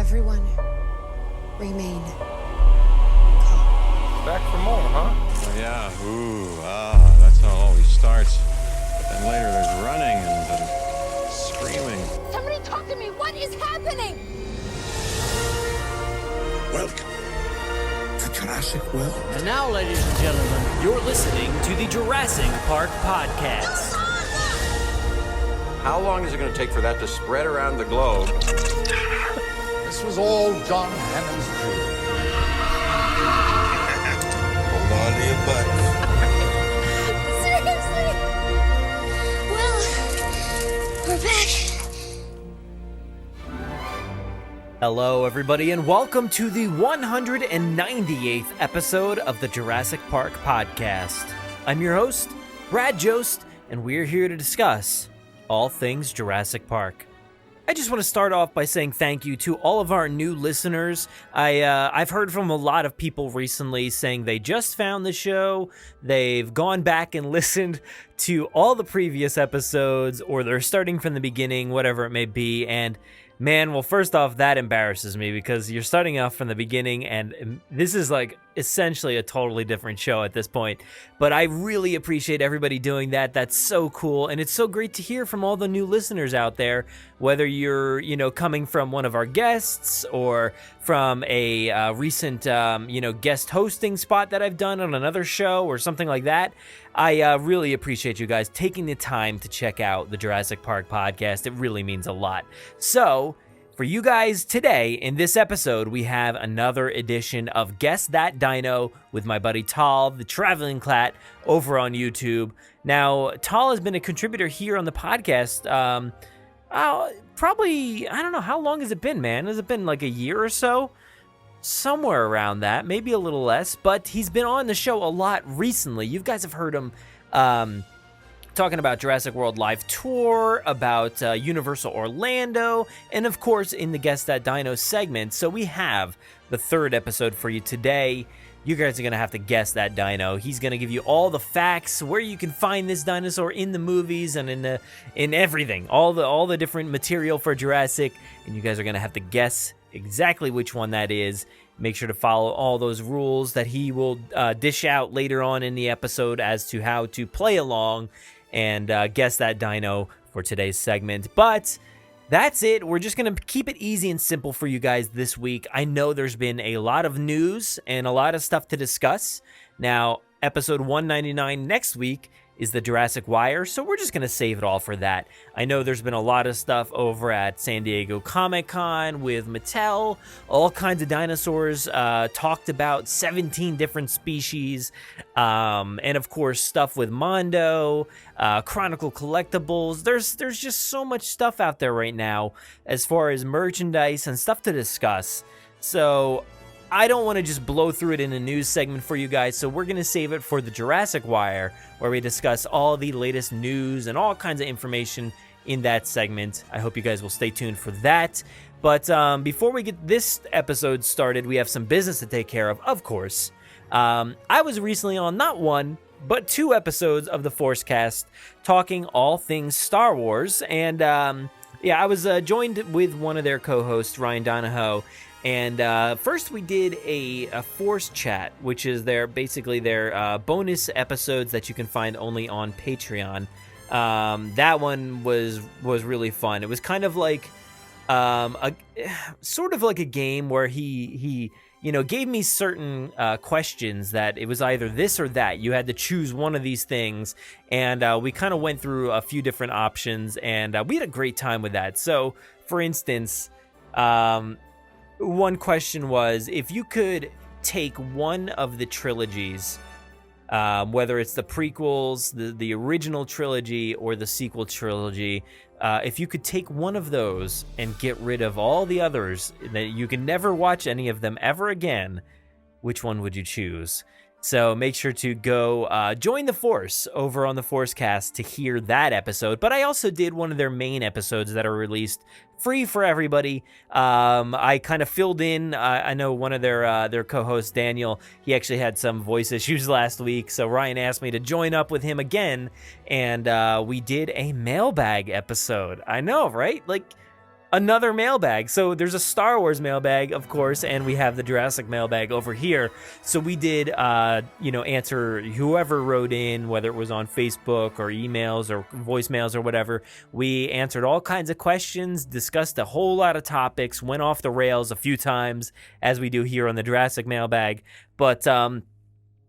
Everyone, remain calm. Back for more, huh? Oh, yeah. That's how it always starts. But then later there's running and screaming. Somebody talk to me! What is happening? Welcome to Jurassic World. And now, ladies and gentlemen, you're listening to the Jurassic Park Podcast. How long is it going to take for that to spread around the globe? This was all John Hammond's dream. Hold on to your butts. Seriously? Well, we're back. Hello, everybody, and welcome to the 198th episode of the Jurassic Park Podcast. I'm your host, Brad Jost, and we're here to discuss all things Jurassic Park. I just want to start off by saying thank you to all of our new listeners. I've heard from a lot of people recently saying they just found the show, they've gone back and listened to all the previous episodes, or they're starting from the beginning, whatever it may be, and man, well, first off, that embarrasses me because you're starting off from the beginning, and this is like essentially a totally different show at this point. But I really appreciate everybody doing that. That's so cool, and it's so great to hear from all the new listeners out there, whether you're, coming from one of our guests or from a recent, guest hosting spot that I've done on another show or something like that. I really appreciate you guys taking the time to check out the Jurassic Park Podcast. It really means a lot. So, for you guys today, in this episode, we have another edition of Guess That Dino with my buddy Tal, the Traveling Clatt, over on YouTube. Now, Tal has been a contributor here on the podcast, probably, I don't know, how long has it been, man? Has it been like a year or so? Somewhere around that, maybe a little less, but he's been on the show a lot recently. You guys have heard him talking about Jurassic World Live Tour, about Universal Orlando, and of course in the Guess That Dino segment. So we have the third episode for you today. You guys are going to have to guess that dino. He's going to give you all the facts, where you can find this dinosaur in the movies and in everything, all the different material for Jurassic, and you guys are going to have to guess exactly which one that is. Make sure to follow all those rules that he will dish out later on in the episode as to how to play along and guess that dino for today's segment. But that's it. We're just going to keep it easy and simple for you guys this week. I know there's been a lot of news and a lot of stuff to discuss. Now, episode 199 next week is the Jurassic Wire, so we're just going to save it all for that. I know there's been a lot of stuff over at San Diego Comic-Con with Mattel, all kinds of dinosaurs, talked about 17 different species, and of course stuff with Mondo, Chronicle Collectibles. There's just so much stuff out there right now as far as merchandise and stuff to discuss. So I don't want to just blow through it in a news segment for you guys, so we're going to save it for the Jurassic Wire, where we discuss all the latest news and all kinds of information in that segment. I hope you guys will stay tuned for that. But before we get this episode started, we have some business to take care of course. I was recently on not one, but two episodes of the Forcecast talking all things Star Wars, and I was joined with one of their co-hosts, Ryan Donahoe. And first we did a Force Chat, which is their bonus episodes that you can find only on Patreon. That one was really fun. It was kind of like a game where he gave me certain questions that it was either this or that. You had to choose one of these things, and we kind of went through a few different options, and we had a great time with that. So, for instance, one question was, if you could take one of the trilogies, whether it's the prequels, the original trilogy, or the sequel trilogy, if you could take one of those and get rid of all the others, that you can never watch any of them ever again, which one would you choose? So make sure to go join the Force over on the Forcecast to hear that episode. But I also did one of their main episodes that are released free for everybody. I kind of filled in. I know one of their co-hosts, Daniel, he actually had some voice issues last week. So Ryan asked me to join up with him again. And we did a mailbag episode. I know, right? Like, another mailbag. So there's a Star Wars mailbag, of course, and we have the Jurassic mailbag over here. So we did, answer whoever wrote in, whether it was on Facebook or emails or voicemails or whatever. We answered all kinds of questions, discussed a whole lot of topics, went off the rails a few times, as we do here on the Jurassic mailbag. But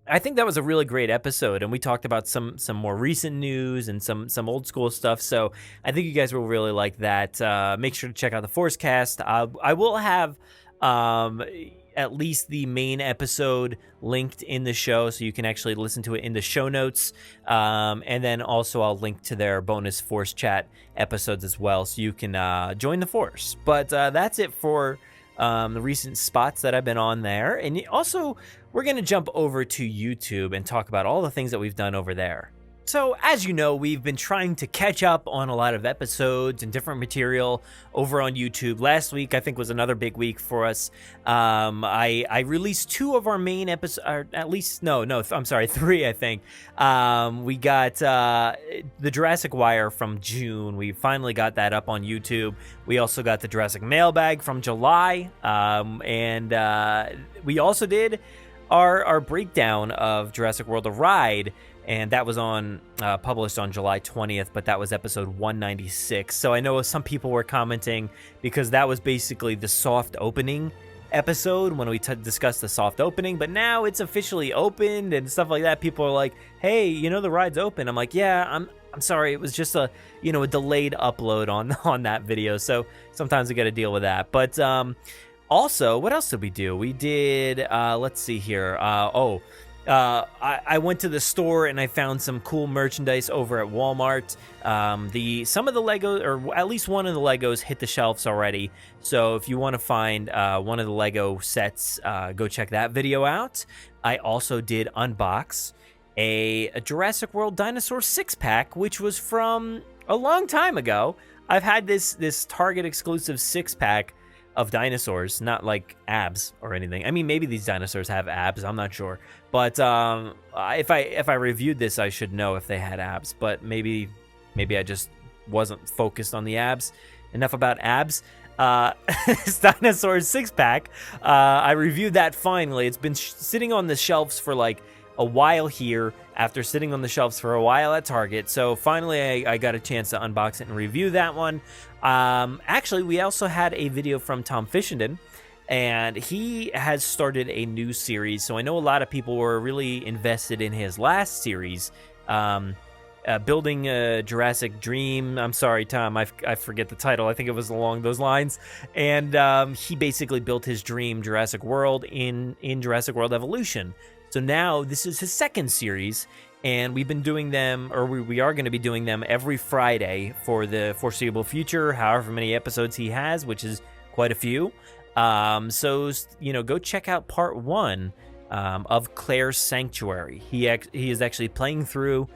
I think that was a really great episode, and we talked about some more recent news and some old school stuff. So I think you guys will really like that. Make sure to check out the Forcecast. I will have at least the main episode linked in the show, so you can actually listen to it in the show notes. And then also I'll link to their bonus Force Chat episodes as well, so you can join the Force. But that's it for the recent spots that I've been on there. And also, we're going to jump over to YouTube and talk about all the things that we've done over there. So, as you know, we've been trying to catch up on a lot of episodes and different material over on YouTube. Last week, I think, was another big week for us. I released 2 of our main episodes, or at least, I'm sorry, 3, I think. We got the Jurassic Wire from June. We finally got that up on YouTube. We also got the Jurassic Mailbag from July. And we also did our breakdown of Jurassic World: A Ride. And that was published on July 20th, but that was episode 196. So I know some people were commenting because that was basically the soft opening episode when we discussed the soft opening, but now it's officially opened and stuff like that. People are like, hey, the ride's open. I'm like, yeah, I'm sorry. It was just a delayed upload on that video. So sometimes we got to deal with that. But also, what else did we do? We did, let's see here. I went to the store and I found some cool merchandise over at Walmart. Some of the Legos, or at least one of the Legos, hit the shelves already. So if you want to find one of the Lego sets, go check that video out. I also did unbox a Jurassic World Dinosaur 6-pack, which was from a long time ago. I've had this Target exclusive 6-pack of dinosaurs, not like abs or anything. I mean, maybe these dinosaurs have abs, I'm not sure. But if I reviewed this, I should know if they had abs. But maybe I just wasn't focused on the abs. Enough about abs. This dinosaur 6-pack, I reviewed that finally. It's been sitting on the shelves for like a while here, after sitting on the shelves for a while at Target. So finally I got a chance to unbox it and review that one. Actually, we also had a video from Tom Fishenden, and he has started a new series. So I know a lot of people were really invested in his last series, Building a Jurassic Dream. I'm sorry, Tom, I forget the title. I think it was along those lines. And he basically built his dream Jurassic World in Jurassic World Evolution. So now this is his second series, and we've been doing them, or we are going to be doing them every Friday for the foreseeable future, however many episodes he has, which is quite a few. So go check out part 1 of Claire's Sanctuary. He is actually playing through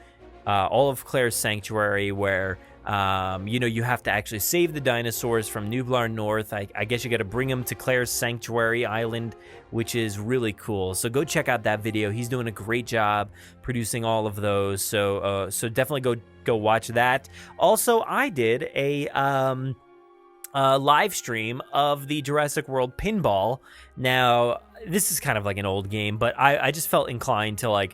all of Claire's Sanctuary, where you have to actually save the dinosaurs from Nublar North. I guess you got to bring them to Claire's Sanctuary Island, which is really cool. So go check out that video. He's doing a great job producing all of those. So definitely go watch that. Also, I did a live stream of the Jurassic World Pinball. Now, this is kind of like an old game, but I just felt inclined to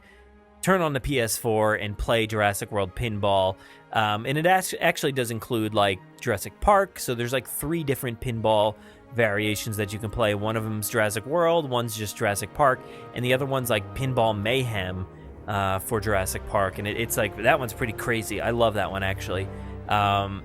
turn on the PS4 and play Jurassic World Pinball. And it actually does include Jurassic Park. So there's 3 different pinball variations that you can play. One of them's Jurassic World, one's just Jurassic Park, and the other one's Pinball Mayhem for Jurassic Park. And it's that one's pretty crazy. I love that one, actually.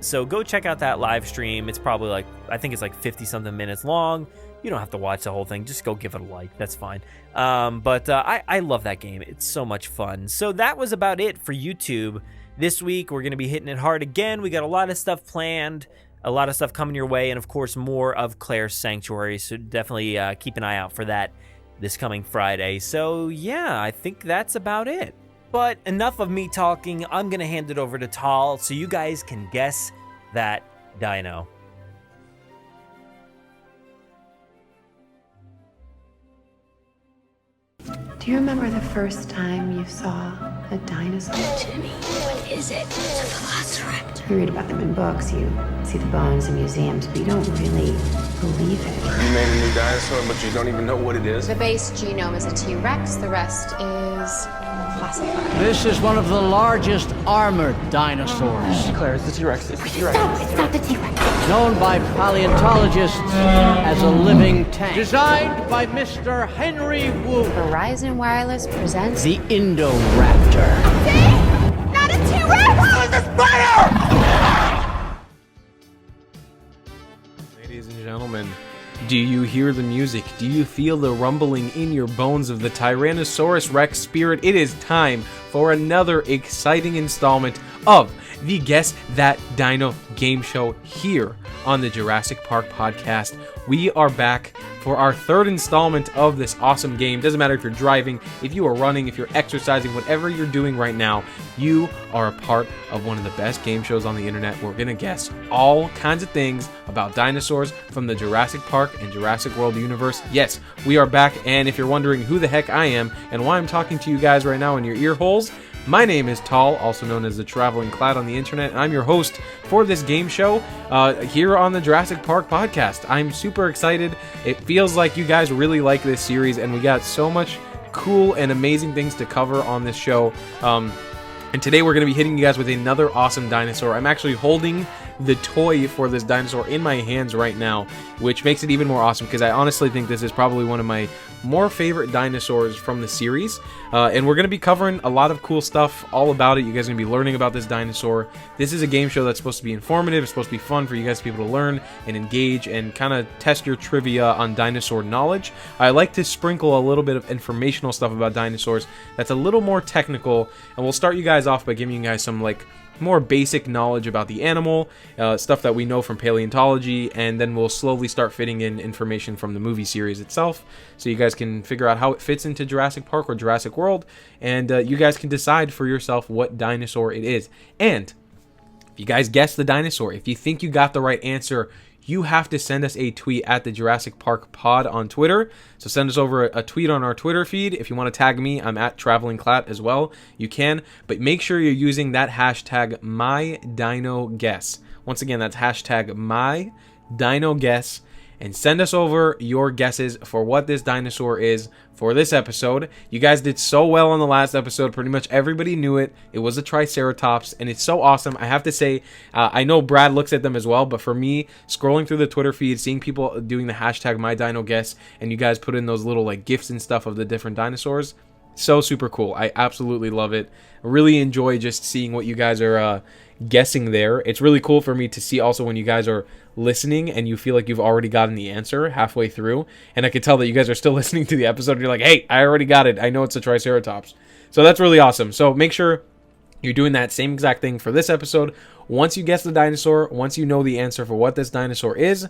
So go check out that live stream. It's probably I think it's 50 something minutes long. You don't have to watch the whole thing. Just go give it a like. That's fine. But I love that game. It's so much fun. So that was about it for YouTube. This week, we're going to be hitting it hard again. We got a lot of stuff planned, a lot of stuff coming your way, and of course, more of Claire's Sanctuary. So definitely keep an eye out for that this coming Friday. So yeah, I think that's about it. But enough of me talking. I'm going to hand it over to Tal so you guys can guess that dino. Do you remember the first time you saw a dinosaur? Jimmy, what is it? It's a velociraptor. You read about them in books, you see the bones in museums, but you don't really believe it. You made a new dinosaur, but you don't even know what it is? The base genome is a T-Rex, the rest is classified. This is one of the largest armored dinosaurs. Claire, it's the T-Rex. It's the T-Rex. Stop, it's not the T-Rex. Known by paleontologists as a living tank. Designed by Mr. Henry Wu. Verizon Wireless presents The Indoraptor. Not a T-Rex! Ladies and gentlemen, do you hear the music? Do you feel the rumbling in your bones of the Tyrannosaurus Rex spirit? It is time for another exciting installment of the Guess That Dino game show here on the Jurassic Park podcast. We are back for our third installment of this awesome game. Doesn't matter if you're driving, if you are running, if you're exercising, whatever you're doing right now, you are a part of one of the best game shows on the internet. We're gonna guess all kinds of things about dinosaurs from the Jurassic Park and Jurassic World universe. Yes, we are back, and if you're wondering who the heck I am and why I'm talking to you guys right now in your ear holes, my name is Tall, also known as the Traveling Clatt on the internet, and I'm your host for this game show here on the Jurassic Park podcast. I'm super excited. It feels like you guys really like this series, and we got so much cool and amazing things to cover on this show. And today we're going to be hitting you guys with another awesome dinosaur. I'm actually holding the toy for this dinosaur in my hands right now, which makes it even more awesome because I honestly think this is probably one of my more favorite dinosaurs from the series. And we're going to be covering a lot of cool stuff all about it. You guys are going to be learning about this dinosaur. This is a game show that's supposed to be informative. It's supposed to be fun for you guys to be able to learn and engage and kind of test your trivia on dinosaur knowledge. I like to sprinkle a little bit of informational stuff about dinosaurs that's a little more technical, and we'll start you guys off by giving you guys some more basic knowledge about the animal, stuff that we know from paleontology, and then we'll slowly start fitting in information from the movie series itself, so you guys can figure out how it fits into Jurassic Park or Jurassic World, and you guys can decide for yourself what dinosaur it is. And if you guys guess the dinosaur, if you think you got the right answer, you have to send us a tweet at the Jurassic Park Pod on Twitter. So send us over a tweet on our Twitter feed. If you want to tag me, I'm at Traveling Clatt as well. You can, but make sure you're using that hashtag MyDinoGuess. Once again, that's hashtag MyDinoGuess. And send us over your guesses for what this dinosaur is for this episode. You guys did so well on the last episode. Pretty much everybody knew it. It was a Triceratops, and it's so awesome. I have to say, I know Brad looks at them as well, but for me, scrolling through the Twitter feed, seeing people doing the hashtag MyDinoGuess, and you guys put in those little gifts and stuff of the different dinosaurs, so super cool. I absolutely love it. I really enjoy just seeing what you guys are guessing there. It's really cool for me to see also when you guys are listening and you feel like you've already gotten the answer halfway through, and I can tell that you guys are still listening to the episode and you're like, hey, I already got it. I know it's a Triceratops. So that's really awesome. So make sure you're doing that same exact thing for this episode. Once you guess the dinosaur, once you know the answer for what this dinosaur is,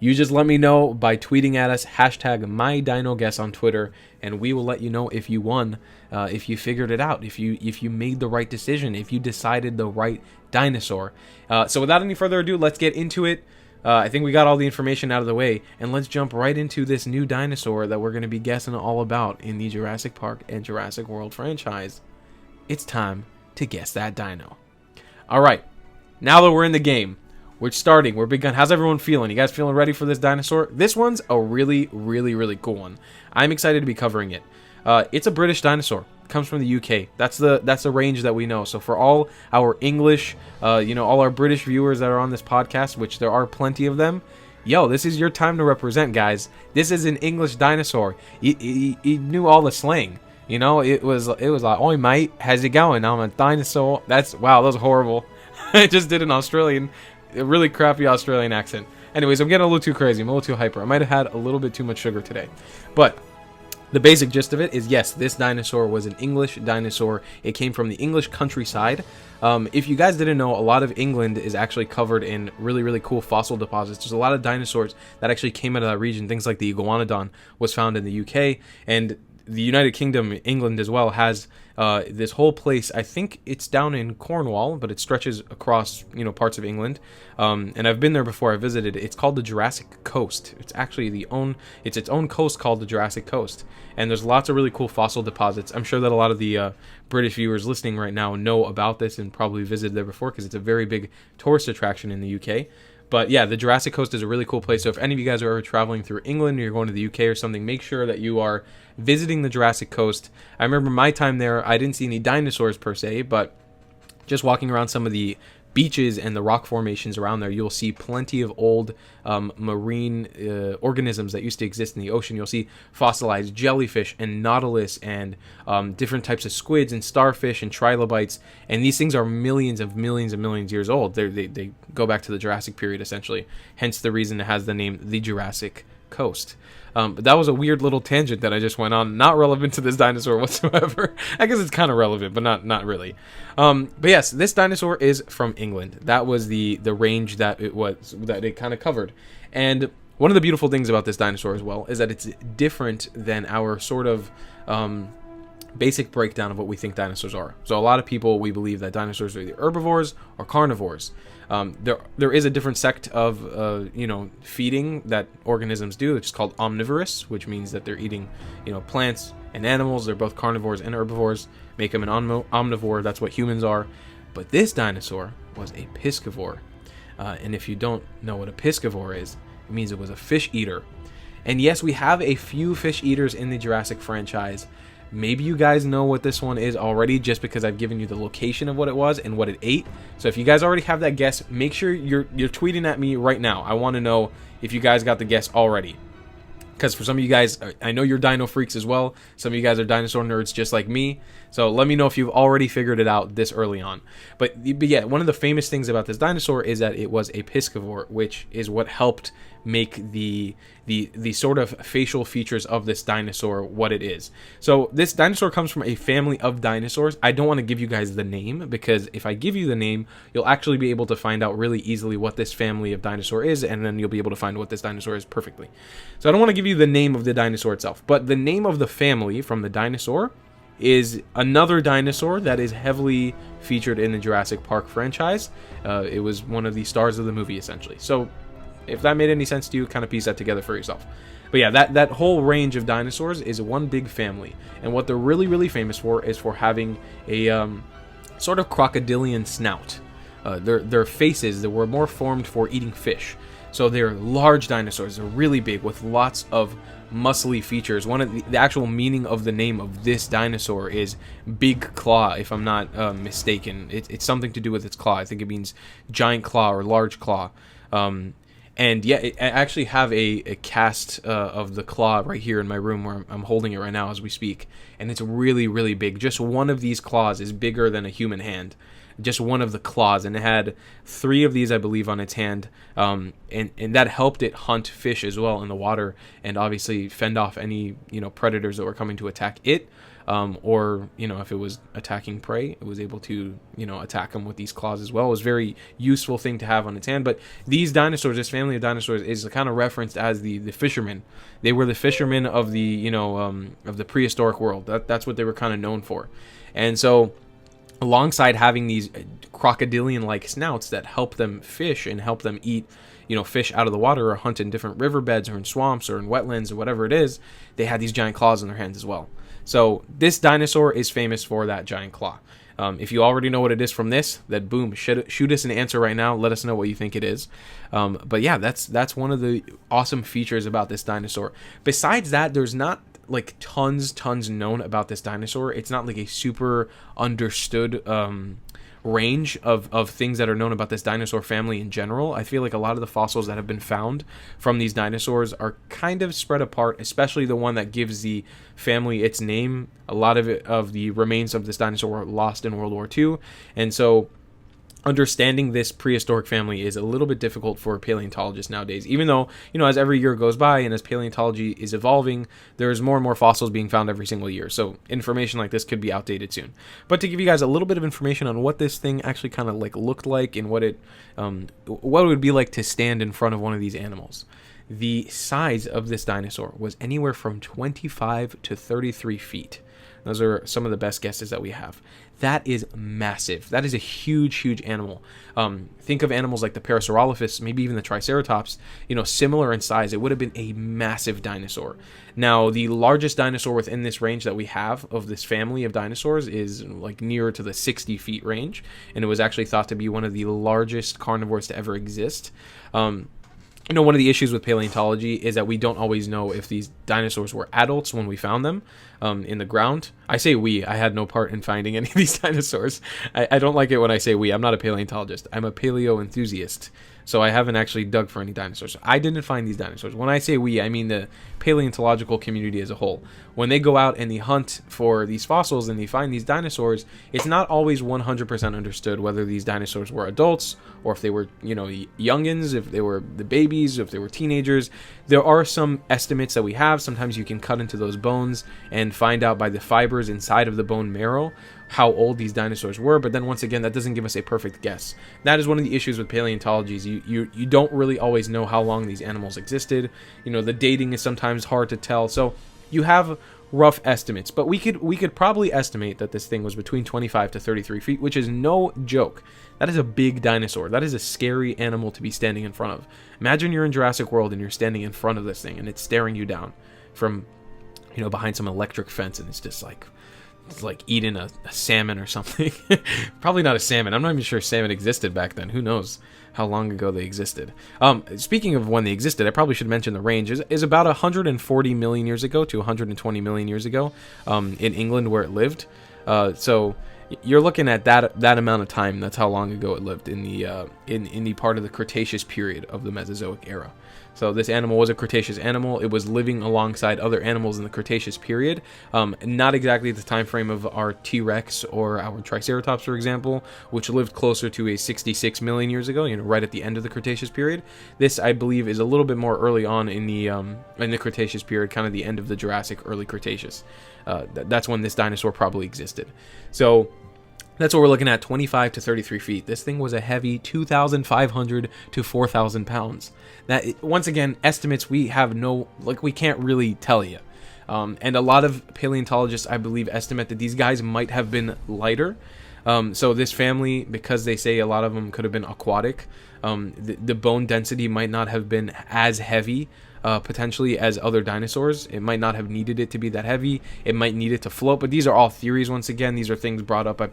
you just let me know by tweeting at us, hashtag MyDinoGuess on Twitter, and we will let you know if you won, if you figured it out, if you made the right decision, if you decided the right dinosaur. So without any further ado, let's get into it. I think we got all the information out of the way, and let's jump right into this new dinosaur that we're going to be guessing all about in the Jurassic Park and Jurassic World franchise. It's time to guess that dino. All right, now that we're in the game, we're starting. We're begun. How's everyone feeling? You guys feeling ready for this dinosaur? This one's a really, really, really cool one. I'm excited to be covering it. It's a British dinosaur. It comes from the UK. That's the range that we know. So for all our English, all our British viewers that are on this podcast, which there are plenty of them, yo, this is your time to represent, guys. This is an English dinosaur. He knew all the slang. It was like, oi mate, how's it going? I'm a dinosaur. Wow, that was horrible. I just did a really crappy Australian accent. Anyways, I'm getting a little too crazy. I'm a little too hyper. I might have had a little bit too much sugar today. But the basic gist of it is, yes, this dinosaur was an English dinosaur. It came from the English countryside. If you guys didn't know, a lot of England is actually covered in really, really cool fossil deposits. There's a lot of dinosaurs that actually came out of that region. Things like the iguanodon was found in the UK. And the United Kingdom, England as well, has this whole place. I think it's down in Cornwall, but it stretches across, parts of England. And I've been there before. I visited. It's called the Jurassic Coast. It's actually it's its own coast called the Jurassic Coast. And there's lots of really cool fossil deposits. I'm sure that a lot of the British viewers listening right now know about this and probably visited there before, because it's a very big tourist attraction in the UK. But yeah, the Jurassic Coast is a really cool place. So if any of you guys are ever traveling through England or you're going to the UK or something, make sure that you are visiting the Jurassic Coast. I remember my time there, I didn't see any dinosaurs per se, but just walking around some of the beaches and the rock formations around there, you'll see plenty of old marine organisms that used to exist in the ocean. You'll see fossilized jellyfish and nautilus and different types of squids and starfish and trilobites, and these things are millions of years old. They go back to the Jurassic period, essentially, hence the reason it has the name the Jurassic Coast. But that was a weird little tangent that I just went on, not relevant to this dinosaur whatsoever. I guess it's kind of relevant, but not really. But yes, this dinosaur is from England. That was the range that it kind of covered. And one of the beautiful things about this dinosaur as well is that it's different than our sort of basic breakdown of what we think dinosaurs are. So a lot of people, we believe that dinosaurs are either herbivores or carnivores. There is a different sect of feeding that organisms do, which is called omnivorous, which means that they're eating plants and animals. They're both carnivores and herbivores, make them an omnivore. That's what humans are. But this dinosaur was a piscivore, and if you don't know what a piscivore is, it means it was a fish eater. And yes, we have a few fish eaters in the Jurassic franchise. Maybe you guys know what this one is already, just because I've given you the location of what it was and what it ate. So if you guys already have that guess, make sure you're tweeting at me right now. I want to know if you guys got the guess already. Because for some of you guys, I know you're dino freaks as well. Some of you guys are dinosaur nerds just like me. So let me know if you've already figured it out this early on. But yeah, one of the famous things about this dinosaur is that it was a piscivore, which is what helped make the sort of facial features of this dinosaur what it is. So this dinosaur comes from a family of dinosaurs. I don't want to give you guys the name, because if I give you the name, you'll actually be able to find out really easily what this family of dinosaur is, and then you'll be able to find what this dinosaur is perfectly. So I don't want to give you the name of the dinosaur itself, but the name of the family from the dinosaur is another dinosaur that is heavily featured in the Jurassic Park franchise. It was one of the stars of the movie, essentially. So if that made any sense to you, kind of piece that together for yourself. But yeah, that whole range of dinosaurs is one big family. And what they're really, really famous for is for having a sort of crocodilian snout. Their faces that were more formed for eating fish. So they're large dinosaurs. They're really big with lots of muscly features. One of the actual meaning of the name of this dinosaur is big claw, if I'm not mistaken. It's something to do with its claw. I think it means giant claw or large claw. And yeah, I actually have a cast of the claw right here in my room, where I'm holding it right now as we speak. And it's really, really big. Just one of these claws is bigger than a human hand. Just one of the claws. And it had 3 of these, I believe, on its hand. And that helped it hunt fish as well in the water, and obviously fend off any predators that were coming to attack it. Or if it was attacking prey, it was able to attack them with these claws as well. It was a very useful thing to have on its hand. But these dinosaurs, this family of dinosaurs, is kind of referenced as the fishermen. They were the fishermen of the of the prehistoric world. That's what they were kind of known for. And so, alongside having these crocodilian-like snouts that help them fish and help them eat fish out of the water, or hunt in different riverbeds or in swamps or in wetlands or whatever it is, they had these giant claws in their hands as well. So this dinosaur is famous for that giant claw. If you already know what it is from this, then boom, shoot us an answer right now. Let us know what you think it is. But yeah, that's one of the awesome features about this dinosaur. Besides that, there's not like tons known about this dinosaur. It's not like a super understood range of things that are known about this dinosaur family in general. I feel like a lot of the fossils that have been found from these dinosaurs are kind of spread apart, especially the one that gives the family its name. A lot of the remains of this dinosaur were lost in World War II, and so understanding this prehistoric family is a little bit difficult for paleontologists nowadays, even though, as every year goes by and as paleontology is evolving, there's more and more fossils being found every single year. So information like this could be outdated soon. But to give you guys a little bit of information on what this thing actually kind of like looked like, and what it would be like to stand in front of one of these animals. the size of this dinosaur was anywhere from 25 to 33 feet. Those are some of the best guesses that we have. That is massive. That is a huge, huge animal. Think of animals like the Parasaurolophus, maybe even the Triceratops, similar in size. It would have been a massive dinosaur. Now, the largest dinosaur within this range that we have of this family of dinosaurs is like nearer to the 60 feet range, and it was actually thought to be one of the largest carnivores to ever exist. One of the issues with paleontology is that we don't always know if these dinosaurs were adults when we found them in the ground. I say we. I had no part in finding any of these dinosaurs. I don't like it when I say we. I'm not a paleontologist. I'm a paleo enthusiast. So I haven't actually dug for any dinosaurs. I didn't find these dinosaurs. When I say we, I mean the paleontological community as a whole. When they go out and they hunt for these fossils and they find these dinosaurs, it's not always 100% understood whether these dinosaurs were adults or if they were, youngins, if they were the babies, if they were teenagers. There are some estimates that we have. Sometimes you can cut into those bones and find out by the fibers inside of the bone marrow how old these dinosaurs were, but then once again, that doesn't give us a perfect guess. That is one of the issues with paleontology, is you don't really always know how long these animals existed. The dating is sometimes hard to tell, so you have rough estimates, but we could probably estimate that this thing was between 25 to 33 feet, which is no joke. That is a big dinosaur. That is a scary animal to be standing in front of. Imagine you're in Jurassic World and you're standing in front of this thing and it's staring you down from, behind some electric fence, and it's just like eating a salmon or something. Probably not a salmon. I'm not even sure salmon existed back then. Who knows how long ago they existed. Speaking of when they existed, I probably should mention the range is about 140 million years ago to 120 million years ago in England where it lived. So you're looking at that amount of time. That's how long ago it lived in the part of the Cretaceous period of the Mesozoic era. So this animal was a Cretaceous animal. It was living alongside other animals in the Cretaceous period. Not exactly the time frame of our T-Rex or our Triceratops, for example, which lived closer to a 66 million years ago, right at the end of the Cretaceous period. This, I believe, is a little bit more early on in the Cretaceous period, kind of the end of the Jurassic, early Cretaceous. That's when this dinosaur probably existed. So that's what we're looking at, 25 to 33 feet. This thing was a heavy 2,500 to 4,000 pounds. That, once again, estimates we have we can't really tell you. And a lot of paleontologists, I believe, estimate that these guys might have been lighter. So this family, because they say a lot of them could have been aquatic, the bone density might not have been as heavy potentially as other dinosaurs. It might not have needed it to be that heavy. It might need it to float, but these are all theories. Once again, these are things brought up by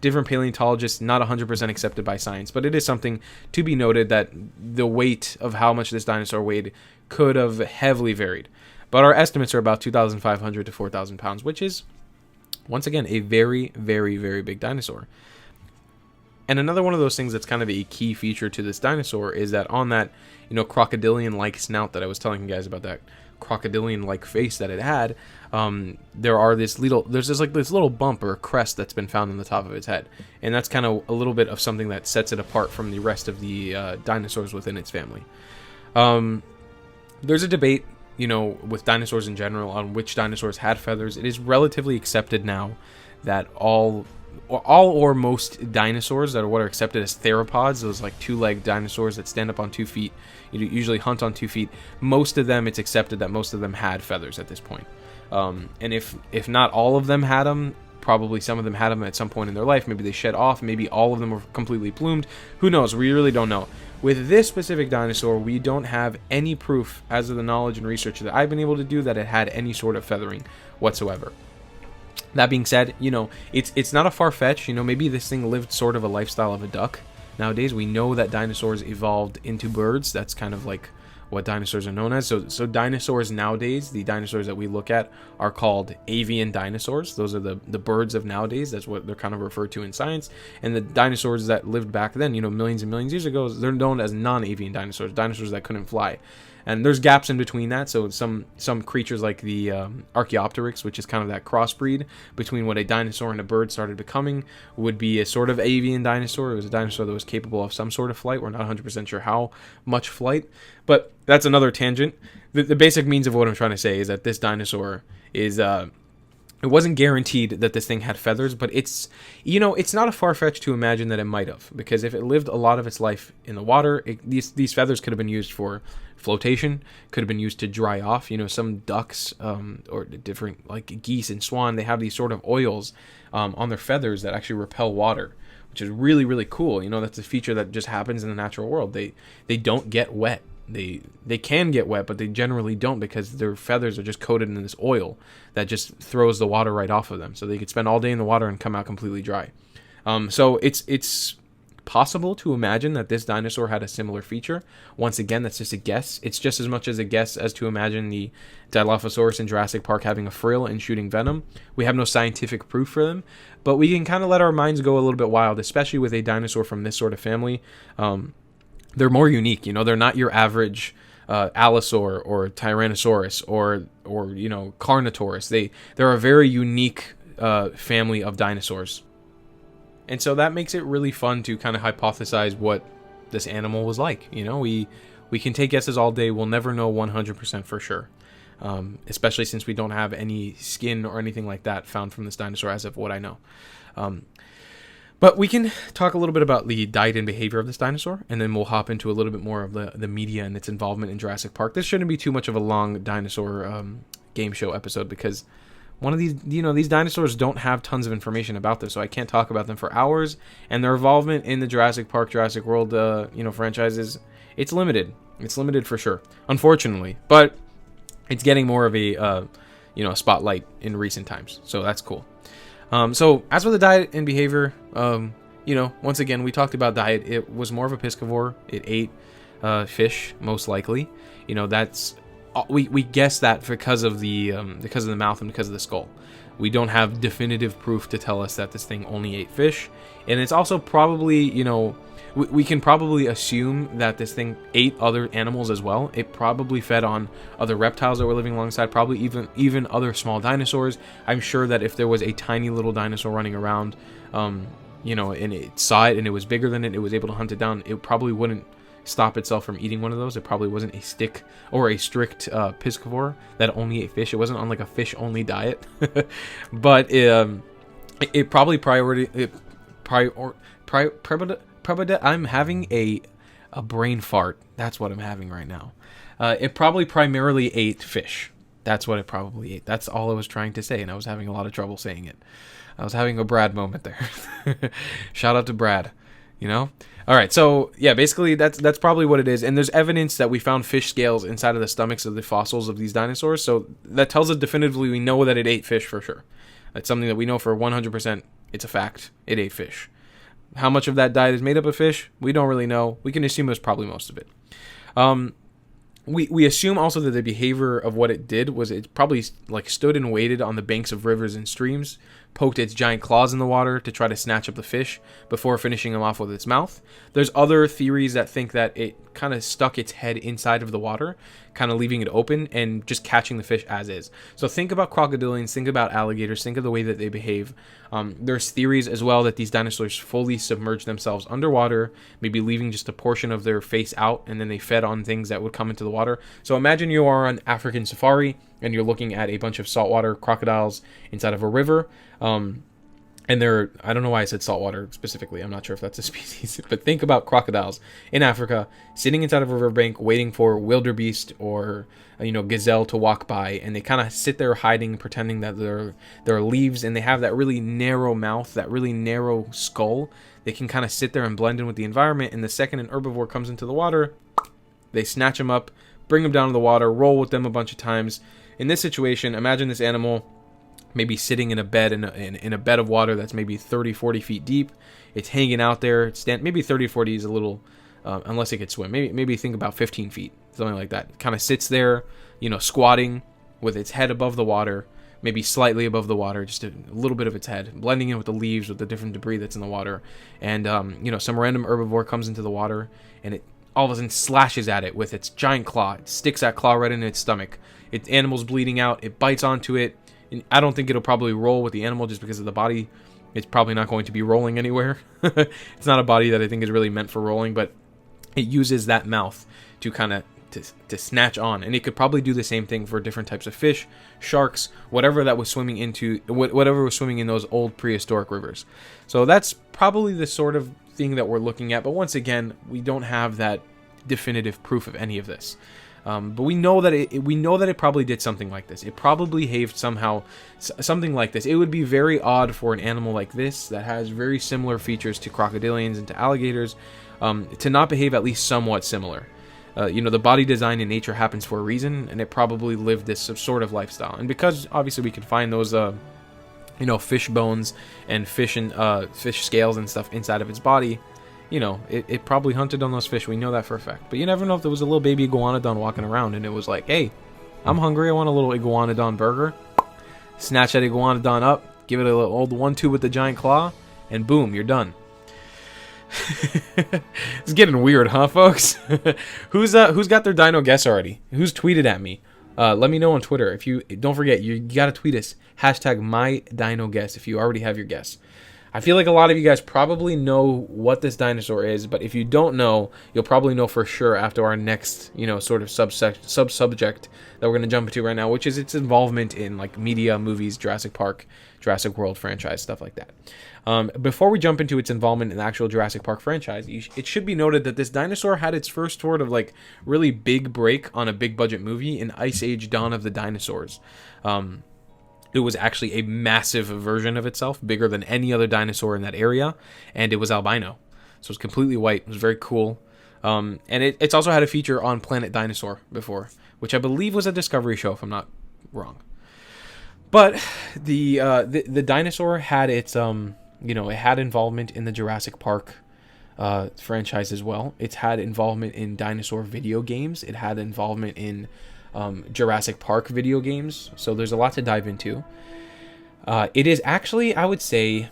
different paleontologists, not 100% accepted by science, but it is something to be noted that the weight of how much this dinosaur weighed could have heavily varied. But our estimates are about 2,500 to 4,000 pounds, which is, once again, a very, very, very big dinosaur. And another one of those things that's kind of a key feature to this dinosaur is that on that, crocodilian-like snout that I was telling you guys about, that crocodilian-like face that it had, there's this little bump or a crest that's been found on the top of its head, and that's kind of a little bit of something that sets it apart from the rest of the dinosaurs within its family. There's a debate, with dinosaurs in general on which dinosaurs had feathers. It is relatively accepted now that all or most dinosaurs that are what are accepted as theropods, those two-legged dinosaurs that stand up on 2 feet, usually hunt on 2 feet, most of them, it's accepted that most of them had feathers at this point. And if not all of them had them, probably some of them had them at some point in their life. Maybe they shed off, maybe all of them were completely plumed. Who knows? We really don't know. With this specific dinosaur, we don't have any proof, as of the knowledge and research that I've been able to do, that it had any sort of feathering whatsoever. That being said, it's not a far-fetched, maybe this thing lived sort of a lifestyle of a duck. Nowadays, we know that dinosaurs evolved into birds. That's kind of like what dinosaurs are known as. So dinosaurs nowadays, the dinosaurs that we look at, are called avian dinosaurs. Those are the birds of nowadays. That's what they're kind of referred to in science. And the dinosaurs that lived back then, millions and millions of years ago, they're known as non-avian dinosaurs that couldn't fly. And there's gaps in between that. So some creatures like the Archaeopteryx, which is kind of that crossbreed between what a dinosaur and a bird started becoming, would be a sort of avian dinosaur. It was a dinosaur that was capable of some sort of flight. We're not 100% sure how much flight, but that's another tangent. The basic means of what I'm trying to say is that this dinosaur is It wasn't guaranteed that this thing had feathers, but it's, you know, it's not a far-fetched to imagine that it might have, because if it lived a lot of its life in the water, these feathers could have been used for flotation, could have been used to dry off. You know, some ducks or different, like geese and swan, they have these sort of oils on their feathers that actually repel water, which is really, really cool. You know, that's a feature that just happens in the natural world. They don't get wet. They can get wet, but they generally don't, because their feathers are just coated in this oil that just throws the water right off of them. So they could spend all day in the water and come out completely dry. So it's possible to imagine that this dinosaur had a similar feature. Once again, that's just a guess. It's just as much as a guess as to imagine the Dilophosaurus in Jurassic Park having a frill and shooting venom. We have no scientific proof for them, but we can kind of let our minds go a little bit wild, especially with a dinosaur from this sort of family. They're more unique, you know. They're not your average Allosaur or Tyrannosaurus or you know, Carnotaurus. They're a very unique family of dinosaurs, and so that makes it really fun to kind of hypothesize what this animal was like. You know, we can take guesses all day. We'll never know 100% for sure, especially since we don't have any skin or anything like that found from this dinosaur as of what I know. But we can talk a little bit about the diet and behavior of this dinosaur, and then we'll hop into a little bit more of the media and its involvement in Jurassic Park. This shouldn't be too much of a long dinosaur game show episode, because one of these, you know, these dinosaurs don't have tons of information about them, so I can't talk about them for hours. And their involvement in the Jurassic Park, Jurassic World, you know, franchises, it's limited. It's limited for sure, unfortunately. But it's getting more of a, you know, a spotlight in recent times, so that's cool. So as for the diet and behavior, you know, once again, we talked about diet. It was more of a piscivore. It ate fish, most likely. You know, that's we guess that because of the mouth and because of the skull. We don't have definitive proof to tell us that this thing only ate fish, and it's also probably, you know, we can probably assume that this thing ate other animals as well. It probably fed on other reptiles that were living alongside, probably even other small dinosaurs. I'm sure that if there was a tiny little dinosaur running around, you know, and it saw it and it was bigger than it was able to hunt it down, it probably wouldn't stop itself from eating one of those. It probably wasn't a strict piscivore that only ate fish. It wasn't on like a fish-only diet, but it probably I'm having a brain fart. That's what I'm having right now. It probably primarily ate fish. That's what it probably ate. That's all I was trying to say, and I was having a lot of trouble saying it. I was having a Brad moment there. Shout out to Brad, you know? All right, so yeah, basically that's probably what it is. And there's evidence that we found fish scales inside of the stomachs of the fossils of these dinosaurs, so that tells us definitively we know that it ate fish for sure. That's something that we know for 100%. It's a fact. It ate fish. How much of that diet is made up of fish? We don't really know. We can assume it was probably most of it. We assume also that the behavior of what it did was it probably like stood and waited on the banks of rivers and streams, poked its giant claws in the water to try to snatch up the fish before finishing them off with its mouth. There's other theories that think that it kind of stuck its head inside of the water, kind of leaving it open and just catching the fish as is. So think about crocodilians, think about alligators, think of the way that they behave. There's theories as well that these dinosaurs fully submerged themselves underwater, maybe leaving just a portion of their face out, and then they fed on things that would come into the water. So imagine you are on African safari and you're looking at a bunch of saltwater crocodiles inside of a river. And they're, I don't know why I said saltwater specifically. I'm not sure if that's a species, but think about crocodiles in Africa sitting inside of a riverbank waiting for wildebeest or, you know, gazelle to walk by, and they kind of sit there hiding, pretending that they're leaves, and they have that really narrow mouth, that really narrow skull. They can kind of sit there and blend in with the environment, and the second an herbivore comes into the water, they snatch them up, bring them down to the water, roll with them a bunch of times. In this situation, imagine this animal maybe sitting in a bed in a bed of water that's maybe 30-40 feet deep. It's hanging out there. Maybe 30-40 is a little, unless it could swim. Maybe think about 15 feet, something like that. Kind of sits there, you know, squatting with its head above the water, maybe slightly above the water, just a little bit of its head, blending in with the leaves, with the different debris that's in the water. And, you know, some random herbivore comes into the water, and it all of a sudden slashes at it with its giant claw. It sticks that claw right into its stomach. Animal's bleeding out. It bites onto it. I don't think it'll probably roll with the animal just because of the body. It's probably not going to be rolling anywhere. It's not a body that I think is really meant for rolling, but it uses that mouth to kind of to snatch on, and it could probably do the same thing for different types of fish, sharks, whatever that was swimming whatever was swimming in those old prehistoric rivers. So that's probably the sort of thing that we're looking at. But once again, we don't have that definitive proof of any of this. But we know that it probably did something like this. It probably behaved somehow, something like this. It would be very odd for an animal like this that has very similar features to crocodilians and to alligators to not behave at least somewhat similar. The body design in nature happens for a reason, and it probably lived this sort of lifestyle. And because obviously we can find those, fish bones and fish scales and stuff inside of its body, it probably hunted on those fish. We know that for a fact. But you never know if there was a little baby iguanodon walking around and it was like, hey, I'm hungry, I want a little iguanodon burger. Snatch that iguanodon up, give it a little old 1-2 with the giant claw, and boom, you're done. It's getting weird, huh, folks? Who's got their dino guess already? Who's tweeted at me? Let me know on Twitter. If you don't forget, you gotta tweet us #MyDinoGuess if you already have your guess. I feel like a lot of you guys probably know what this dinosaur is, but if you don't know, you'll probably know for sure after our next, sort of sub-subject that we're gonna jump into right now, which is its involvement in like media, movies, Jurassic Park, Jurassic World franchise, stuff like that. Before we jump into its involvement in the actual Jurassic Park franchise, it should be noted that this dinosaur had its first sort of like really big break on a big budget movie in Ice Age: Dawn of the Dinosaurs. It was actually a massive version of itself, bigger than any other dinosaur in that area, and it was albino. So it was completely white. It was very cool. And it's also had a feature on Planet Dinosaur before, which I believe was a Discovery show, if I'm not wrong. But the dinosaur had its it had involvement in the Jurassic Park franchise as well. It's had involvement in dinosaur video games. It had involvement in Jurassic Park video games. So there's a lot to dive into. It is actually, I would say,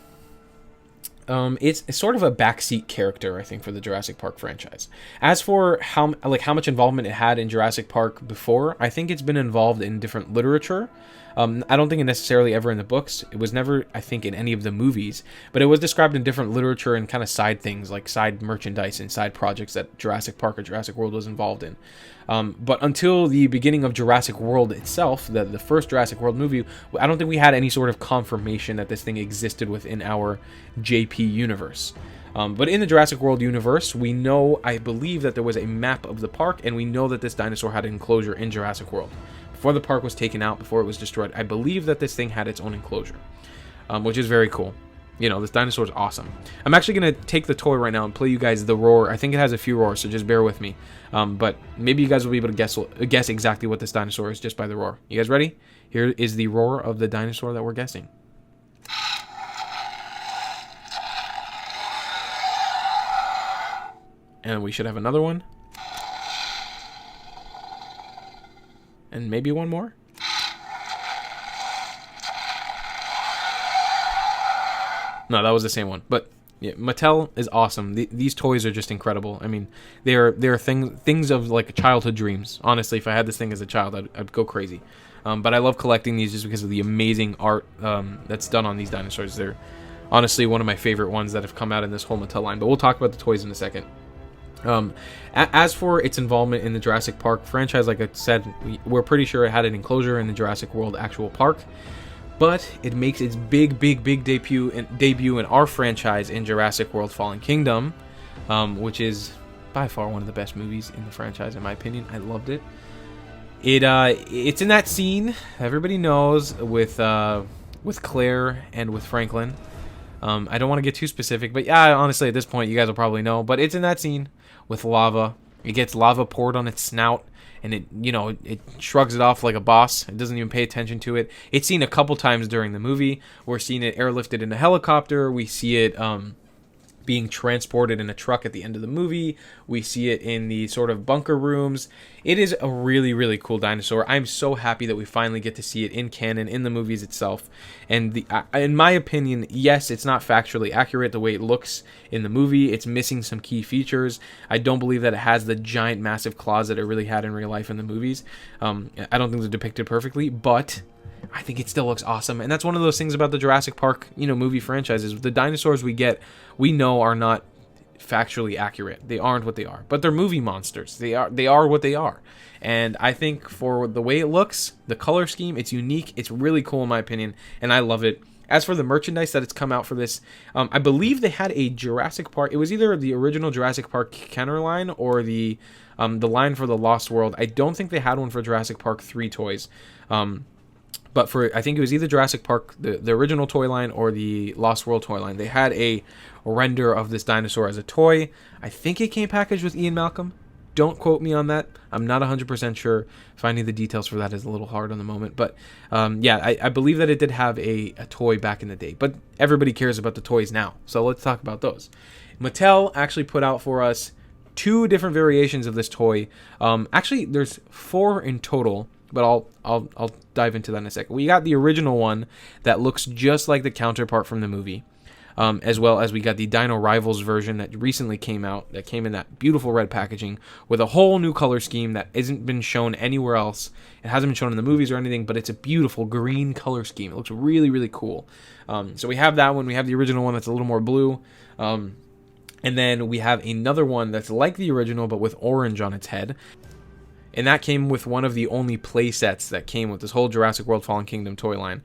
it's sort of a backseat character, I think, for the Jurassic Park franchise. As for how much involvement it had in Jurassic Park before, I think it's been involved in different literature. I don't think it necessarily ever in the books. It was never, I think, in any of the movies, but it was described in different literature and kind of side things, like side merchandise and side projects that Jurassic Park or Jurassic World was involved in. But until the beginning of Jurassic World itself, the first Jurassic World movie, I don't think we had any sort of confirmation that this thing existed within our JP universe. But in the Jurassic World universe, we know, I believe, that there was a map of the park, and we know that this dinosaur had an enclosure in Jurassic World. Before the park was taken out, before it was destroyed, I believe that this thing had its own enclosure, which is very cool. This dinosaur is awesome. I'm actually going to take the toy right now and play you guys the roar. I think it has a few roars, so just bear with me. But maybe you guys will be able to guess exactly what this dinosaur is just by the roar. You guys ready? Here is the roar of the dinosaur that we're guessing. And we should have another one. And maybe one more. No, that was the same one. But yeah, Mattel is awesome. These toys are just incredible. I mean, they're things of like childhood dreams. Honestly, if I had this thing as a child, I'd go crazy. But I love collecting these just because of the amazing art that's done on these dinosaurs. They're honestly one of my favorite ones that have come out in this whole Mattel line. But we'll talk about the toys in a second. As for its involvement in the Jurassic Park franchise, like I said, we're pretty sure it had an enclosure in the Jurassic World actual park, but it makes its big debut in our franchise in Jurassic World Fallen Kingdom, which is by far one of the best movies in the franchise, in my opinion. I loved it. It's in that scene everybody knows with Claire and with Franklin. I don't want to get too specific, but yeah, honestly, at this point, you guys will probably know. But it's in that scene with lava. It gets lava poured on its snout, and it shrugs it off like a boss. It doesn't even pay attention to it. It's seen a couple times during the movie. We're seeing it airlifted in a helicopter. We see it being transported in a truck at the end of the movie. We see it in the sort of bunker rooms. It is a really cool dinosaur. I'm so happy that we finally get to see it in canon, in the movies itself. And in my opinion, yes, it's not factually accurate the way it looks in the movie. It's missing some key features. I don't believe that it has the giant massive claws that it really had in real life in the movies. I don't think they're depicted perfectly, but I think it still looks awesome. And that's one of those things about the Jurassic Park, movie franchises. The dinosaurs we get, we know are not factually accurate. They aren't what they are, but they're movie monsters. They are what they are. And I think for the way it looks, the color scheme, it's unique. It's really cool in my opinion, and I love it. As for the merchandise that it's come out for this, I believe they had a Jurassic Park. It was either the original Jurassic Park Kenner line or the line for the Lost World. I don't think they had one for Jurassic Park 3 toys. But for, I think it was either Jurassic Park, the original toy line, or the Lost World toy line. They had a render of this dinosaur as a toy. I think it came packaged with Ian Malcolm. Don't quote me on that. I'm not 100% sure. Finding the details for that is a little hard on the moment. But yeah, I believe that it did have a toy back in the day. But everybody cares about the toys now. So let's talk about those. Mattel actually put out for us 2 different variations of this toy. Actually, there's 4 in total. But I'll dive into that in a second. We got the original one that looks just like the counterpart from the movie, as well as we got the Dino Rivals version that recently came out, that came in that beautiful red packaging with a whole new color scheme that isn't been shown anywhere else. It hasn't been shown in the movies or anything, but it's a beautiful green color scheme. It looks really, really cool. So we have that one. We have the original one that's a little more blue. And then we have another one that's like the original, but with orange on its head. And that came with one of the only play sets that came with this whole Jurassic World Fallen Kingdom toy line.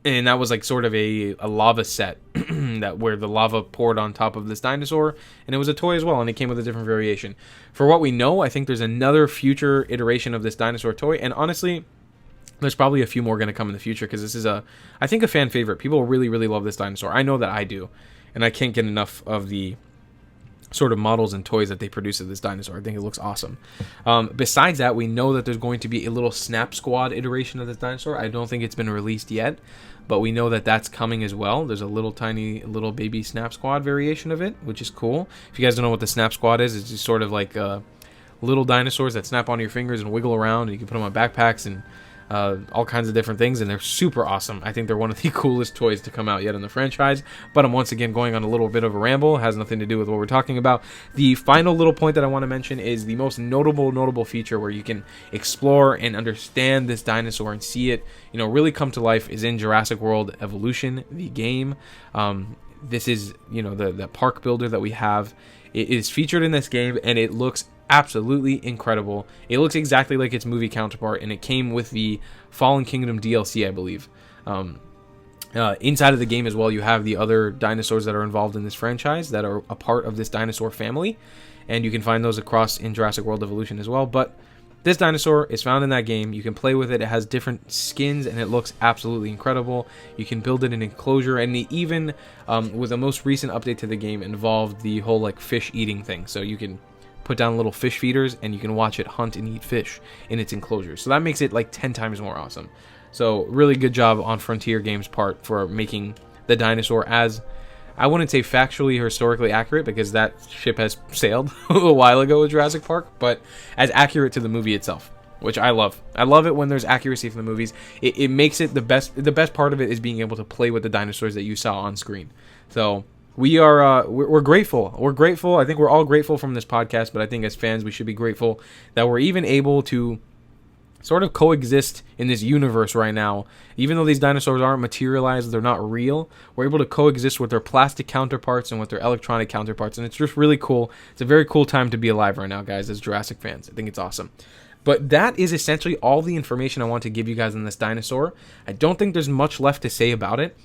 And that was like sort of a lava set that where the lava poured on top of this dinosaur. And it was a toy as well, and it came with a different variation. For what we know, I think there's another future iteration of this dinosaur toy. And honestly, there's probably a few more going to come in the future, because this is, I think, a fan favorite. People really, really love this dinosaur. I know that I do. And I can't get enough of the sort of models and toys that they produce of this dinosaur. I think it looks awesome. Besides that, we know that there's going to be a little Snap Squad iteration of this dinosaur. I don't think it's been released yet, but we know that that's coming as well. There's a little tiny little baby Snap Squad variation of it, which is cool. If you guys don't know what the Snap Squad is, it's just sort of like little dinosaurs that snap on your fingers and wiggle around, and you can put them on backpacks and all kinds of different things, and they're super awesome. I think they're one of the coolest toys to come out yet in the franchise. But I'm once again going on a little bit of a ramble. It has nothing to do with what we're talking about. The final little point that I want to mention is the most notable feature where you can explore and understand this dinosaur and see it, you know, really come to life is in Jurassic World Evolution, the game. This is, you know, the park builder that we have. It is featured in this game, and it looks absolutely incredible. It looks exactly like its movie counterpart, and it came with the Fallen Kingdom DLC, I believe. Inside of the game as well, you have the other dinosaurs that are involved in this franchise that are a part of this dinosaur family, and you can find those across in Jurassic World Evolution as well. But this dinosaur is found in that game. You can play with it. It has different skins, and it looks absolutely incredible. You can build it in an enclosure, and even with the most recent update to the game involved the whole like fish eating thing. So you can put down little fish feeders, and you can watch it hunt and eat fish in its enclosure. So that makes it like 10 times more awesome. So really good job on Frontier Games' part for making the dinosaur as, I wouldn't say factually or historically accurate, because that ship has sailed a while ago with Jurassic Park, but as accurate to the movie itself, which I love. I love it when there's accuracy from the movies. It makes it the best. The best part of it is being able to play with the dinosaurs that you saw on screen. So we're grateful. We're grateful. I think we're all grateful from this podcast, but I think as fans, we should be grateful that we're even able to sort of coexist in this universe right now. Even though these dinosaurs aren't materialized, they're not real, we're able to coexist with their plastic counterparts and with their electronic counterparts, and it's just really cool. It's a very cool time to be alive right now, guys, as Jurassic fans. I think it's awesome. But that is essentially all the information I want to give you guys on this dinosaur. I don't think there's much left to say about it.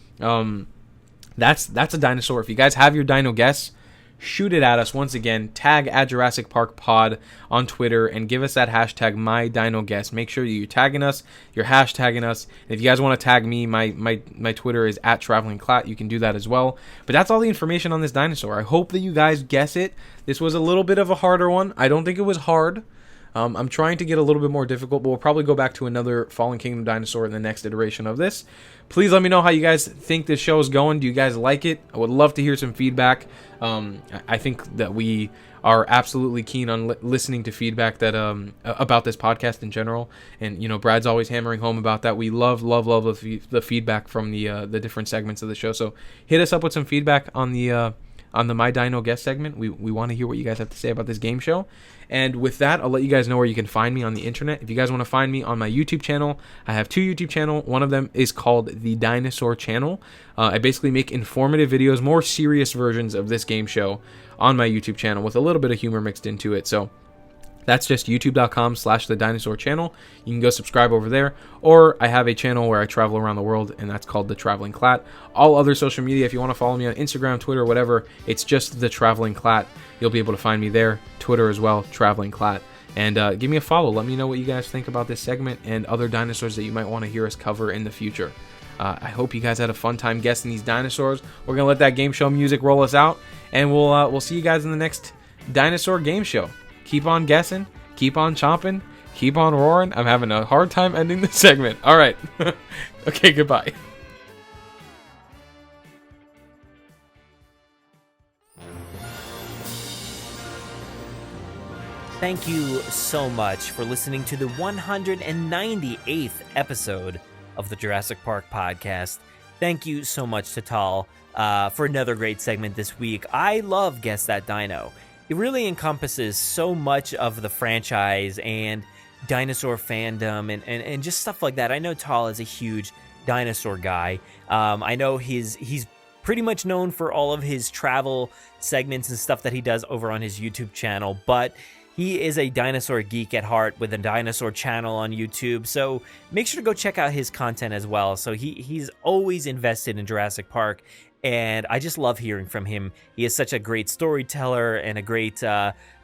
That's a dinosaur. If you guys have your dino guess, shoot it at us. Once again, tag at Jurassic Park Pod on Twitter and give us that hashtag #MyDinoGuess. Make sure you're tagging us, you're hashtagging us. And if you guys want to tag me, my Twitter is at TravelingClatt. You can do that as well. But that's all the information on this dinosaur. I hope that you guys guess it. This was a little bit of a harder one. I don't think it was hard. I'm trying to get a little bit more difficult, but we'll probably go back to another Fallen Kingdom dinosaur in the next iteration of this. Please let me know how you guys think this show is going. Do you guys like it? I would love to hear some feedback. I think that we are absolutely keen on listening to feedback that about this podcast in general. And, you know, Brad's always hammering home about that. We love the feedback from the different segments of the show. So hit us up with some feedback on the on the My Dino guest segment. We want to hear what you guys have to say about this game show. And with that, I'll let you guys know where you can find me on the internet. If you guys want to find me on my YouTube channel, I have 2 YouTube channels. One of them is called The Dinosaur Channel. I basically make informative videos, more serious versions of this game show on my YouTube channel with a little bit of humor mixed into it. So that's just youtube.com/The Dinosaur Channel. You can go subscribe over there. Or I have a channel where I travel around the world, and that's called The Traveling Clatt. All other social media, if you want to follow me on Instagram, Twitter, whatever, it's just The Traveling Clatt. You'll be able to find me there. Twitter as well, Traveling Clatt. And give me a follow. Let me know what you guys think about this segment and other dinosaurs that you might want to hear us cover in the future. I hope you guys had a fun time guessing these dinosaurs. We're going to let that game show music roll us out, and we'll see you guys in the next dinosaur game show. Keep on guessing, keep on chomping, keep on roaring. I'm having a hard time ending this segment. All right. Okay, goodbye. Thank you so much for listening to the 198th episode of the Jurassic Park podcast. Thank you so much to Tal for another great segment this week. I love Guess That Dino. It really encompasses so much of the franchise and dinosaur fandom and just stuff like that. I know Tal is a huge dinosaur guy. I know he's pretty much known for all of his travel segments and stuff that he does over on his YouTube channel, but he is a dinosaur geek at heart with a dinosaur channel on YouTube, so make sure to go check out his content as well. So he's always invested in Jurassic Park, and I just love hearing from him. He is such a great storyteller and a great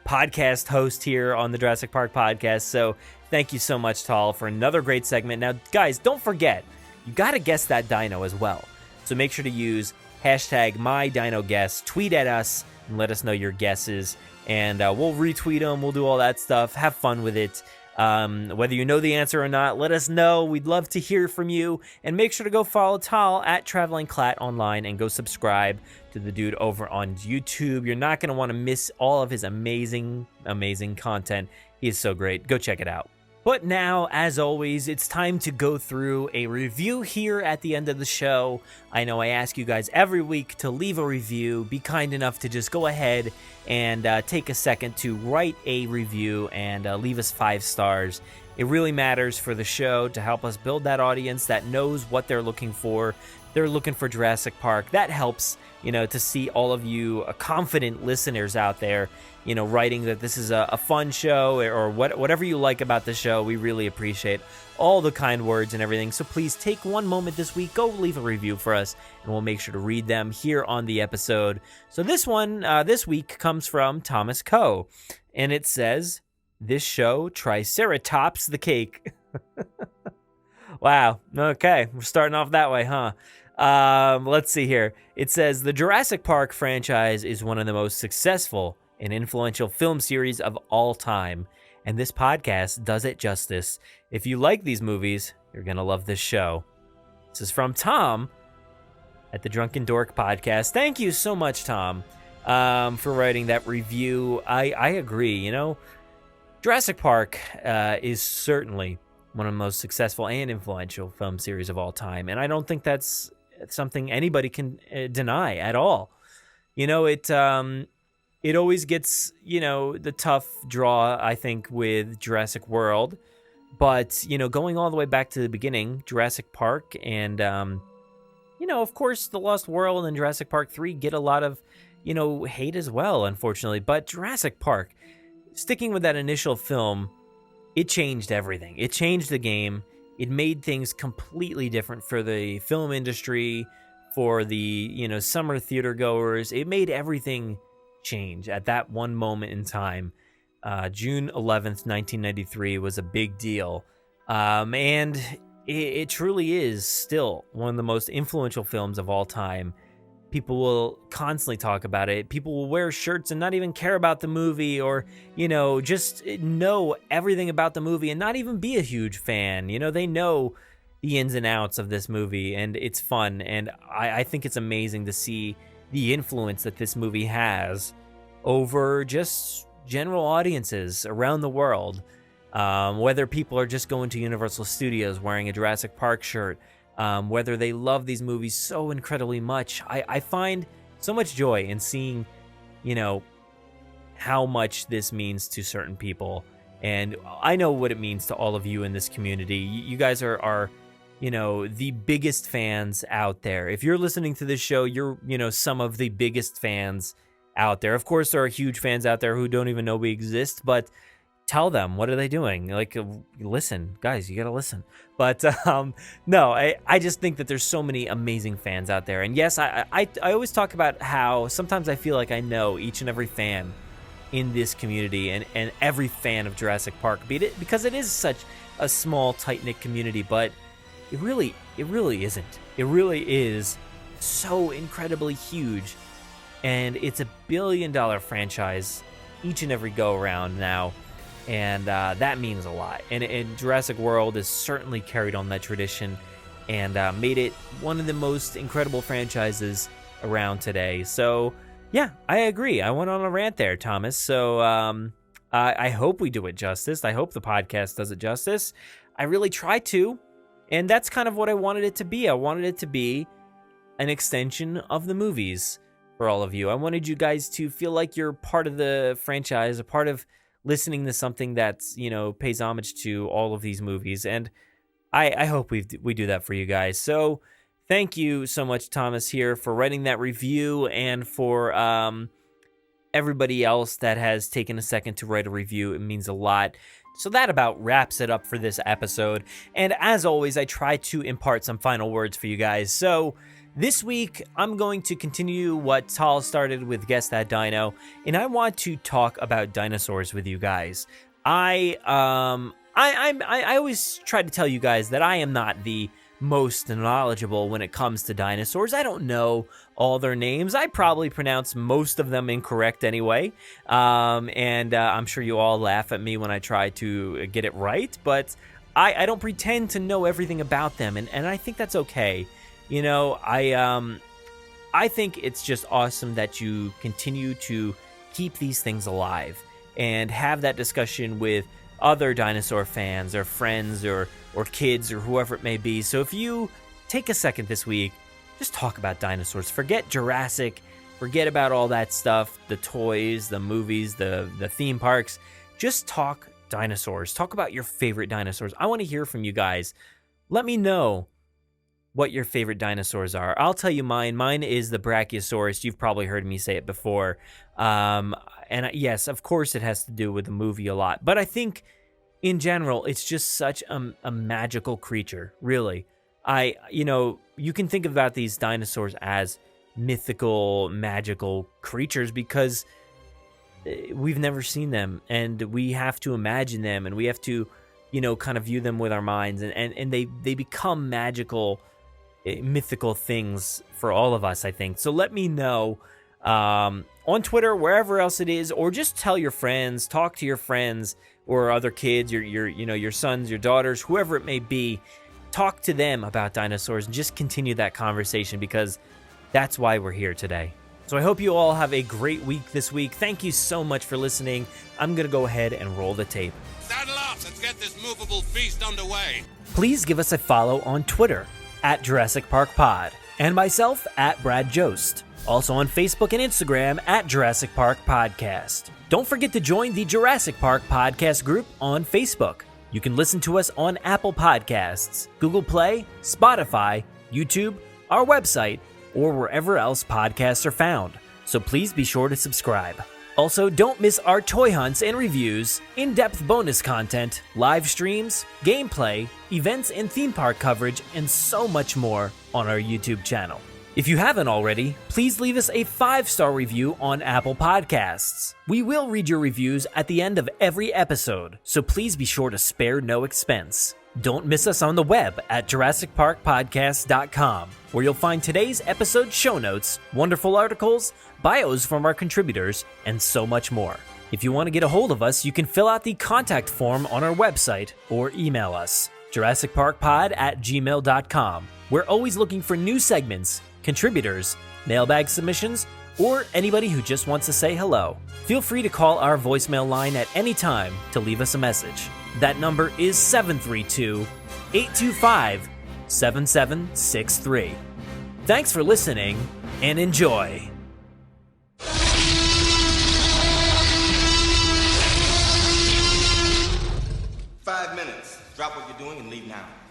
podcast host here on the Jurassic Park podcast. So thank you so much, Tal, for another great segment. Now, guys, don't forget, you got to guess that dino as well. So make sure to use hashtag MyDinoGuess. Tweet at us and let us know your guesses. And we'll retweet them. We'll do all that stuff. Have fun with it. Whether you know the answer or not, let us know. We'd love to hear from you. And make sure to go follow Tal at Traveling Clatt online and go subscribe to the dude over on YouTube. You're not going to want to miss all of his amazing, amazing content. He is so great. Go check it out. But now, as always, it's time to go through a review here at the end of the show. I know I ask you guys every week to leave a review. Be kind enough to just go ahead and take a second to write a review and leave us 5 stars. It really matters for the show to help us build that audience that knows what they're looking for. They're looking for Jurassic Park. That helps, to see all of you confident listeners out there, writing that this is a fun show or whatever you like about the show. We really appreciate all the kind words and everything. So please take one moment this week, go leave a review for us, and we'll make sure to read them here on the episode. So this one, this week, comes from Thomas Coe, and it says, "This show triceratops the cake." Wow. Okay, we're starting off that way, huh? Let's see here. It says, "The Jurassic Park franchise is one of the most successful and influential film series of all time, and this podcast does it justice. If you like these movies, you're going to love this show." This is from Tom at the Drunken Dork podcast. Thank you so much, Tom, for writing that review. I agree. Jurassic Park is certainly one of the most successful and influential film series of all time, and I don't think that's something anybody can deny at all. It always gets, the tough draw, I think, with Jurassic World. But, going all the way back to the beginning, Jurassic Park and, of course, The Lost World and Jurassic Park 3 get a lot of, hate as well, unfortunately. But Jurassic Park, sticking with that initial film, it changed everything. It changed the game. It made things completely different for the film industry, for the, summer theater goers. It made everything change at that one moment in time. June 11th, 1993 was a big deal. And it truly is still one of the most influential films of all time. People will constantly talk about it. People will wear shirts and not even care about the movie, or, just know everything about the movie and not even be a huge fan. They know the ins and outs of this movie, and it's fun. And I think it's amazing to see the influence that this movie has over just general audiences around the world. Whether people are just going to Universal Studios wearing a Jurassic Park shirt, whether they love these movies so incredibly much. I find so much joy in seeing, how much this means to certain people. And I know what it means to all of you in this community. You guys are the biggest fans out there. If you're listening to this show, you're, some of the biggest fans out there. Of course, there are huge fans out there who don't even know we exist, but tell them, what are they doing? Listen, guys, you got to listen. But no, I just think that there's so many amazing fans out there. And yes, I always talk about how sometimes I feel like I know each and every fan in this community and every fan of Jurassic Park, because it is such a small, tight-knit community, but it really isn't. It really is so incredibly huge, and it's $1 billion franchise each and every go-around now, and that means a lot. And Jurassic World has certainly carried on that tradition and made it one of the most incredible franchises around today. So yeah, I agree. I went on a rant there, Thomas. So I hope we do it justice. I hope the podcast does it justice. I really try to. And that's kind of what I wanted it to be. I wanted it to be an extension of the movies for all of you. I wanted you guys to feel like you're part of the franchise, a part of listening to something that's, pays homage to all of these movies. And I hope we do that for you guys. So thank you so much, Thomas, here, for writing that review, and for everybody else that has taken a second to write a review. It means a lot. So that about wraps it up for this episode. And as always, I try to impart some final words for you guys. So this week, I'm going to continue what Tal started with Guess That Dino, and I want to talk about dinosaurs with you guys. I always try to tell you guys that I am not the most knowledgeable when it comes to dinosaurs. I don't know all their names. I probably pronounce most of them incorrect anyway. And I'm sure you all laugh at me when I try to get it right, but I don't pretend to know everything about them, and I think that's okay. I think it's just awesome that you continue to keep these things alive and have that discussion with other dinosaur fans or friends or kids or whoever it may be. So if you take a second this week, just talk about dinosaurs. Forget Jurassic, forget about all that stuff, the toys, the movies, the theme parks. Just talk dinosaurs. Talk about your favorite dinosaurs. I want to hear from you guys. Let me know what your favorite dinosaurs are. I'll tell you mine. Mine is the Brachiosaurus. You've probably heard me say it before. And yes, of course it has to do with the movie a lot. But I think in general, it's just such a magical creature, really. You can think about these dinosaurs as mythical, magical creatures because we've never seen them, and we have to imagine them, and we have to, kind of view them with our minds, and they become magical, mythical things for all of us, I think. So let me know on Twitter, wherever else it is, or just tell your friends, talk to your friends or other kids, your sons, your daughters, whoever it may be. Talk to them about dinosaurs and just continue that conversation, because that's why we're here today. So I hope you all have a great week this week. Thank you so much for listening. I'm going to go ahead and roll the tape. Saddle up, let's get this movable feast underway. Please give us a follow on Twitter at Jurassic Park Pod, and myself at Brad Jost. Also on Facebook and Instagram at Jurassic Park Podcast. Don't forget to join the Jurassic Park Podcast group on Facebook. You can listen to us on Apple Podcasts, Google Play, Spotify, YouTube, our website, or wherever else podcasts are found. So please be sure to subscribe. Also, don't miss our toy hunts and reviews, in-depth bonus content, live streams, gameplay, events and theme park coverage, and so much more on our YouTube channel. If you haven't already, please leave us a 5-star review on Apple Podcasts. We will read your reviews at the end of every episode, so please be sure to spare no expense. Don't miss us on the web at JurassicParkPodcast.com, where you'll find today's episode show notes, wonderful articles, bios from our contributors, and so much more. If you want to get a hold of us, you can fill out the contact form on our website or email us, JurassicParkPod@gmail.com. We're always looking for new segments, contributors, mailbag submissions, or anybody who just wants to say hello. Feel free to call our voicemail line at any time to leave us a message. That number is 732-825-7763. Thanks for listening, and enjoy. what you're doing and leave now.